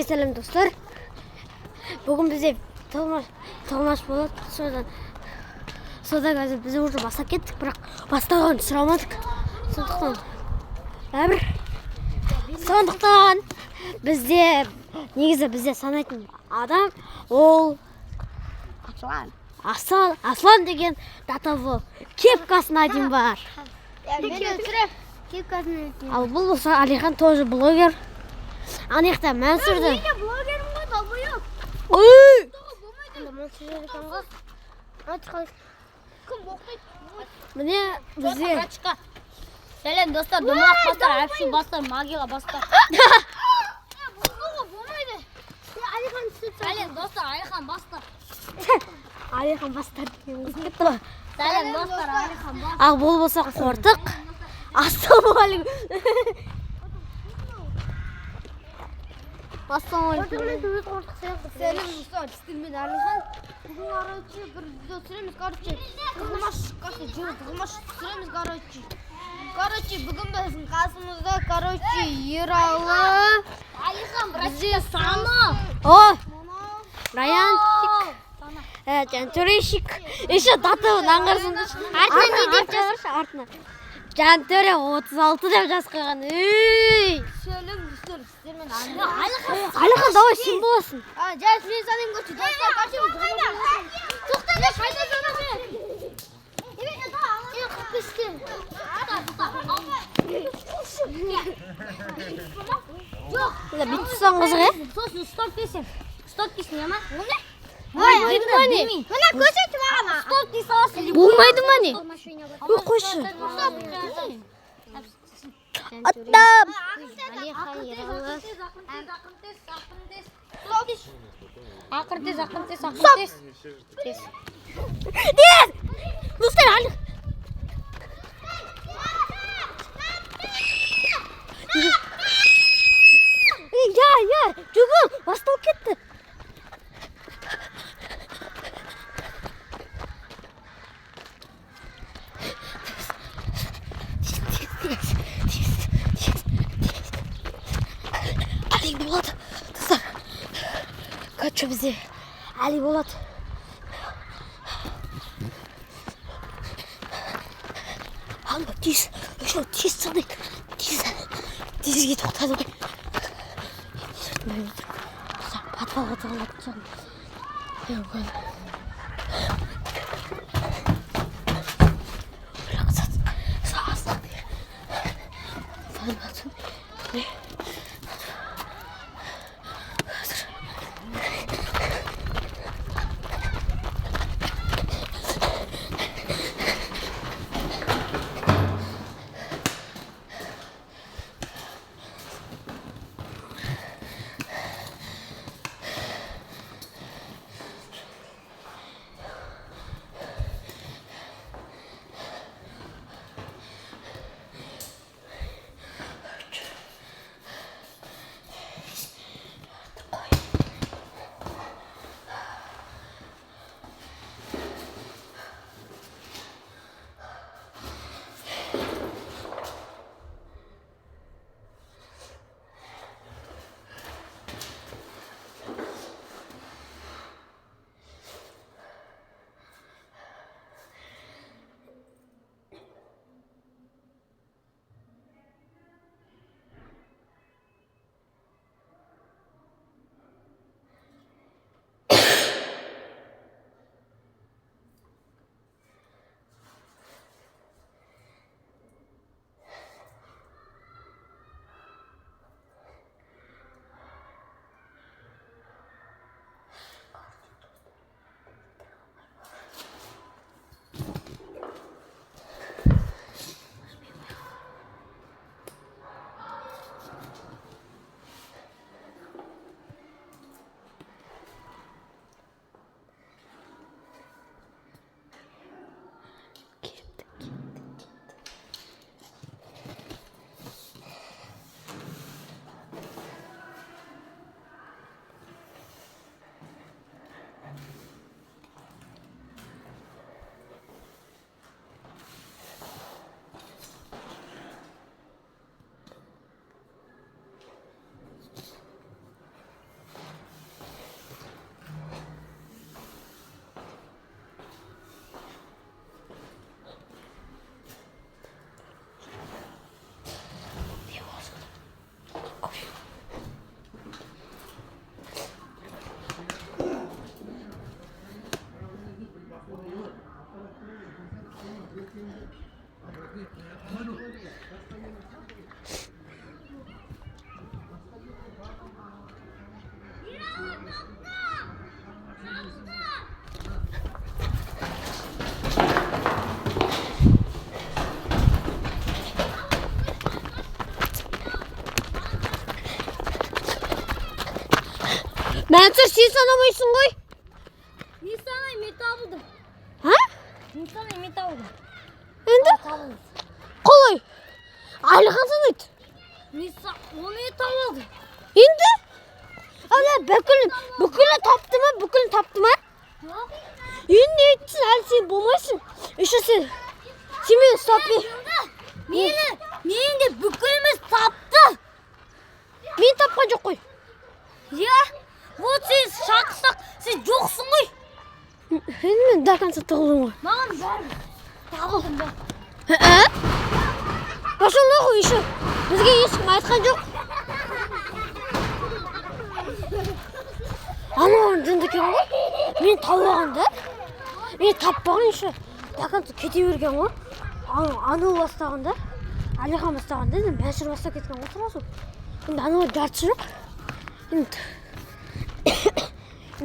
Selam dostlar. Bugün bize Tomaş болады. Содан қазір біз уже бастап кеттік, бірақ бастаған сұрамадық. Сондықтан бізде негізі санайтын адам ол Аслан деген датаво кепкасын один бар. Ал бұл болса Алихан тоже блогер. Анықта Мәнсүрді. Ой! Міне бізде Сәлем достар, домалақ бастар, әпші бастар, магияға бастар. Сәлем достар, Алихан бастар. Алихан бастар деген қыз кетті ғой. Сәлем достар, Алихан бастар. Ал бұл болса Қортық. Ассалаумағалейкум. Ассалаумағалейкум. Сәлем достар, сіздермен Алихан. Бүгін короче бір видео түсіреміз, короче. Тығылмаш түсіреміз, короче. Бүгін біздің қасымызда, короче, Ералы. Алихан, братчика, Сана. О! Раянчик. Жантөрешик. Еще датаның аңғарсын. Артына не деп жазыршы, артына. Жантөре 36 деп жазқаған. Үй! Сәлем достар, сіздермен Алихан, давай сен боласың. Жас, мен санайым көші. Достар, қашымыз. Тоқтаңда, қайда санамын. Бүйтіп тұрсаң қызық, е? Сосын стоп десем. Стоп дейсің, ема? Болмайды ма не? Мына көшеті мағана. Стоп дей саласың. Болмайды ма не? Ой, қойшы. Аттам! Ақыр тез. Тез! Достар, Али. Я, жүгір, басталып кетті. Али болады, достар. Қачу бізде Али болады. Алма, тез санай. Тезге тоқтады ғой. Подвалға тығылады соны. Мәнсүр, сен санамайсың ғой. Мен санаймын, мен табылдым. А? Мен санаймын, мен табылдым. Енді? Қалай? Алихан санайды. Оны табылды. Енді? Ана бүкілін тапты ма? Енді еттің, әлі сен болмайсың. Еще сен мені ұстап бер. Мені де бүкіліміз тапты. Мен тапқан жоқ қой. Я? Вот сен шақсақ, сен жоқсың ғой. Мен до конца тығылдым ғой. Маған бәрі табылдым ба? Пошел нахуй еще. Бізге ешкім айтқан жоқ. Анаған жынды екен ғой. Мен тауған да. Мен таппаған еще. До конца кете берген ғой. Анау бастағанда, Алихан бастағанда, Мәнсүр бастап кеткен ғой сразу. Енді анау жартысы жоқ. Енді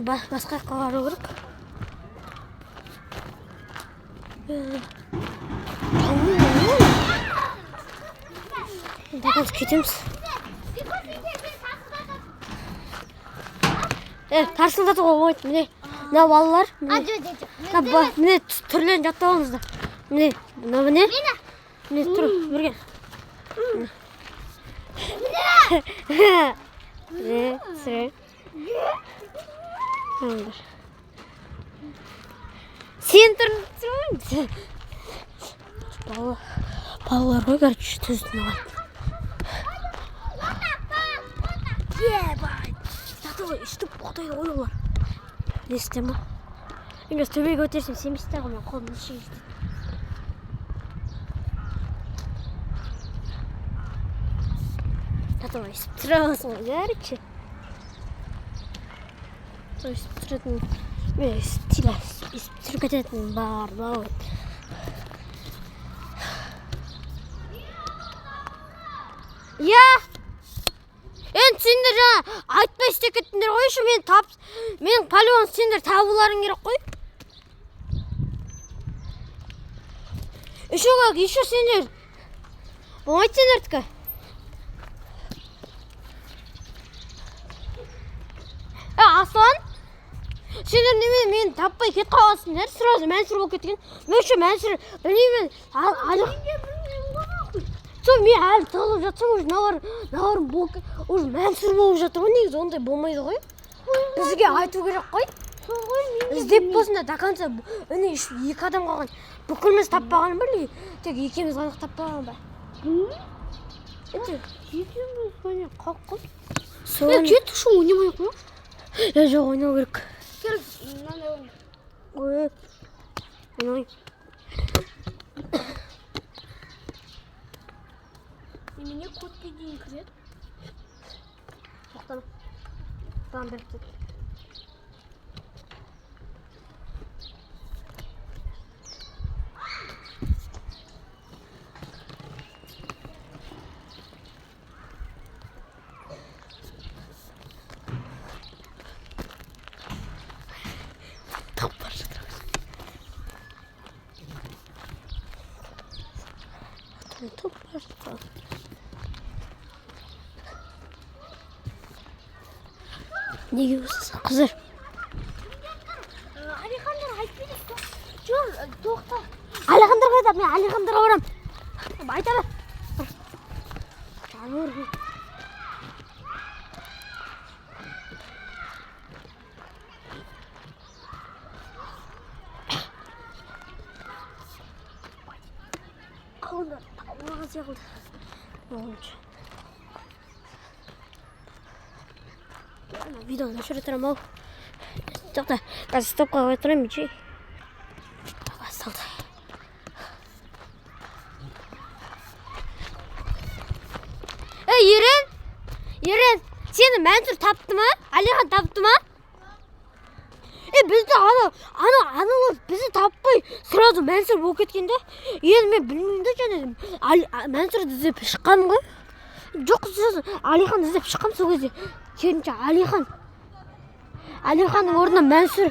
басқа жаққа қарау керек. До конца кетеміз. Тарсылдатуға болмайды. Міне, мына балалар. Міне түрлерін жаттап алыңыздар. Міне, міне. Міне, тұр, бірген. Міне, түсірен. Сен тұрын түсірмеймін. Балалар ғой, короче, түздің алады. Ебать! Статуға үштіп бұқтайды ғой олар. Несті ма? Мен өз төбеге өтерсем сенбейсіздер ғой, мен қолымды шегістейді. Статуға үстіп тұрасың ғой, короче. Үстіп тұратын, мен үстіп тұрып кететін бар, бауы. Я! Енді сендер жаңа айтпай істеп кеттіңдер ғой, мен полигон сендер табуларың керек қой. Еще сендер. Болмайды сендердікі. Аслан, сендер немен мені таппай кет қалғансыңдар, сразу Мәнсүр болып кеткен. Мен еще Мәнсүр, білмеймін, сол мен әлі тығылып жатсам, уже Мәнсүр болып жатыр ғой, негізі ондай болмайды ғой. Бізге айту керек қой. Іздеп болсын да, до конца, үні екі адам қалған. Бүкіліміз таппаған ба, тек екеміз ғана таппаған ба? Екеміз ғана қаққыз. Кетті шу, ойнамай қойық. Жоқ, ойнау керек. Келіп, мынандай ойна. Ойнай. Немене кодқа дейін кіреді? Тоқтам. Там беріп. Топ бар. Неге өсіз қызыр? Алихандар айтпайды. Жүр, тоқта. Алихандар қайда? Мен Алихандарға барам. Айта бер. Жануар. Қалыңдар, табылған сияқты. Олыншы. Видеоны өшіре тұрамын ау. Жоқта, қазір стопқа қой тұрайын мечей. Басталды. Ерен, сені Мәнсүр тапты ма? Алихан тапты ма? Бізді аналар бізді таппай сразу Мәнсүр болып кеткенде, енді мен білмеймді және Мәнсүрді іздеп шыққаным ғой. Жоқ, Алихан іздеп шыққам сол кезде. Керінше Алиханның орнына Мәнсүр.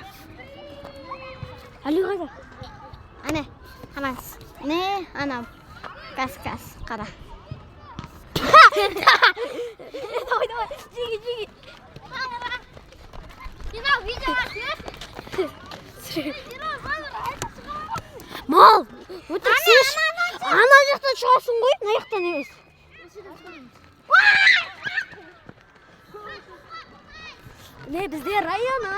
Али қайда? Ане, анас. Не, анам. Кас, қара. Давай, жеги. Аяқтасың ғой, аяқтан емес. Не бізде района.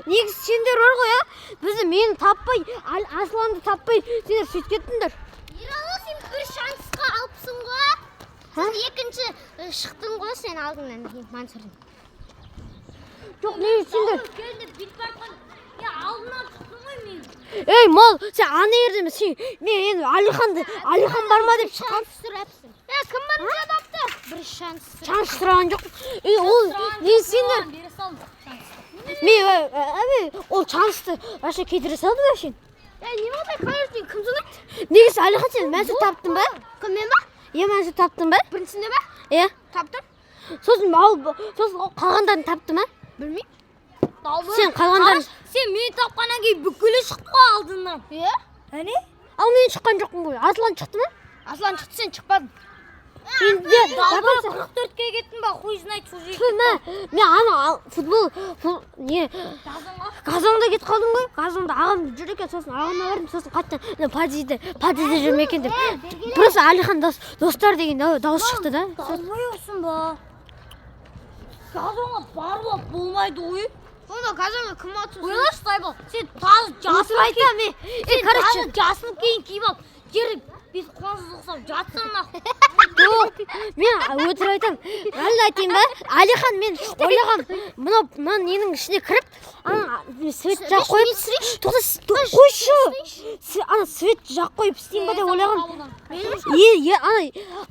Негіз сендер бар ғой, бізді мені таппай, Асланды таппай, сендер сөйтіп кеттіңдер. Ералы, сен бір шансқа алыпсың ғой. Сен екінші шықтың ғой, сен алдыңнан Мансұрдың. Жоқ, негіз сендер. Келді бүйтіп айтқан. Я алдынан шықтым ғой мен. Ей, мол, сен ана ердім, мен енді Алихан бар ма деп шыққан. Сұрапсың. Кім бірінші тапты? Бір шанс. Шанс сұраған жоқ. Ол не сендер? Бере салды. Ол шансты вообще кетіре салды вообще. Не болды? Каждый кім соңайды? Негізі Алихан сен Мәнсүр таптың ба? Кіммен ба? Мәнсүр таптың ба? Біріншісінде ба? Таптым. Сосын қалғандарын тапты ма? Білмеймін. Сен қалғандарын... Сен мені тапқаннан кейін бүкілі шықты ғой алдынан. Әне? Ал мен шыққан жоқпын ғой. Аслан шықты ма? Аслан шықты, сен шықпадың. Енді 44-ке кеттің ба? Хуй знает, что же. Мен ана футбол Қазанда кетіп қалдым ғой. Қазанда ағам жүр екен, сосын ағама бардым, сосын қайттан подъезде жүрме екен деп. Просто Алихан достар деген дауыс шықты да. Алмай olsun ба. Қазанға барып болмайды ғой. Онда қазанға кім атсын? Ойлашы Тайбол, сен тазы жасын айтам, тазы жасын кейін киіп алып, жері біз қонсыз ұқсап жатсың нахуй. Жоқ, мен өтірік айтам. Әлі айтайын ба? Алихан мен ойлағам, мына ненің ішіне кіріп, свет жақ қойып, қойшы. Ана свет жақ қойып істейін ба деп ойлағам.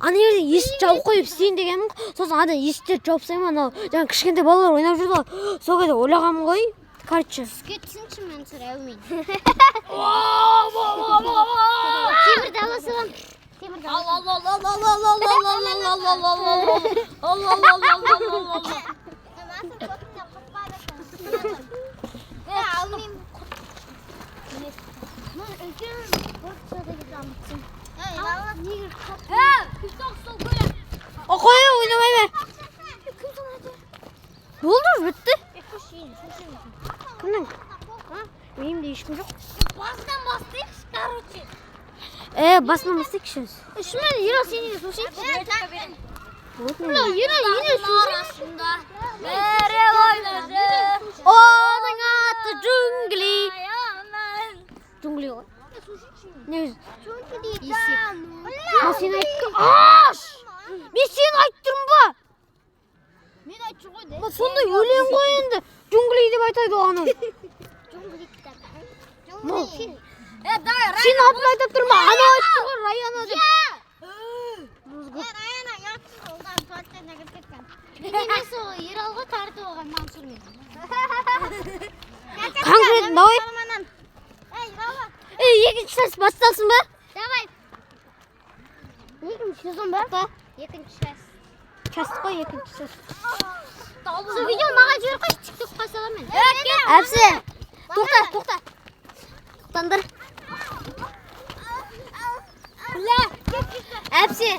Ана жерден есік жауып қойып істейін дегенмін. Сосын ана есіктерді жауып тастаймын, анау жаңа кішкентай балалар ойнап жүрді ғой. Сол кезде ойлағам ғой. Короче. Кетсінші мен сыр әумейін. Темірді ала салам. Қоя ойнамай ма? Болды, бітті. Кімнің? Менде ешкім жоқ. Басынан бастайықшы, короче. Басынан бастайықшы. Шымен, Ерал сенен слушайықшы. Арасында бәрі ойнады. Оның аты Джунгли. Джунгли ғой. Негіз. Сен айттың. Мен сен айттырым ба? Мен айтшы ғой де. Сондай өлең ғой енді. Джунгли деп айтайды оғаны. Сен атын айтып тұрма, ана айтты ғой, Раяна деп. Раяна ұятсыз олған туаттарына кіріп кеткен. Емес ол Ералға тартып оған Мансұрмен. Конкретно давай. Ералы. Екінші час басталсын ба? Давай. Екінші сезон ба? Екінші час. Частық қой, екінші час. Сол видео маған жіберіп қойшы, тиктокқа саламын. Әпсі, тоқта. Тоқтандар. Әпсі,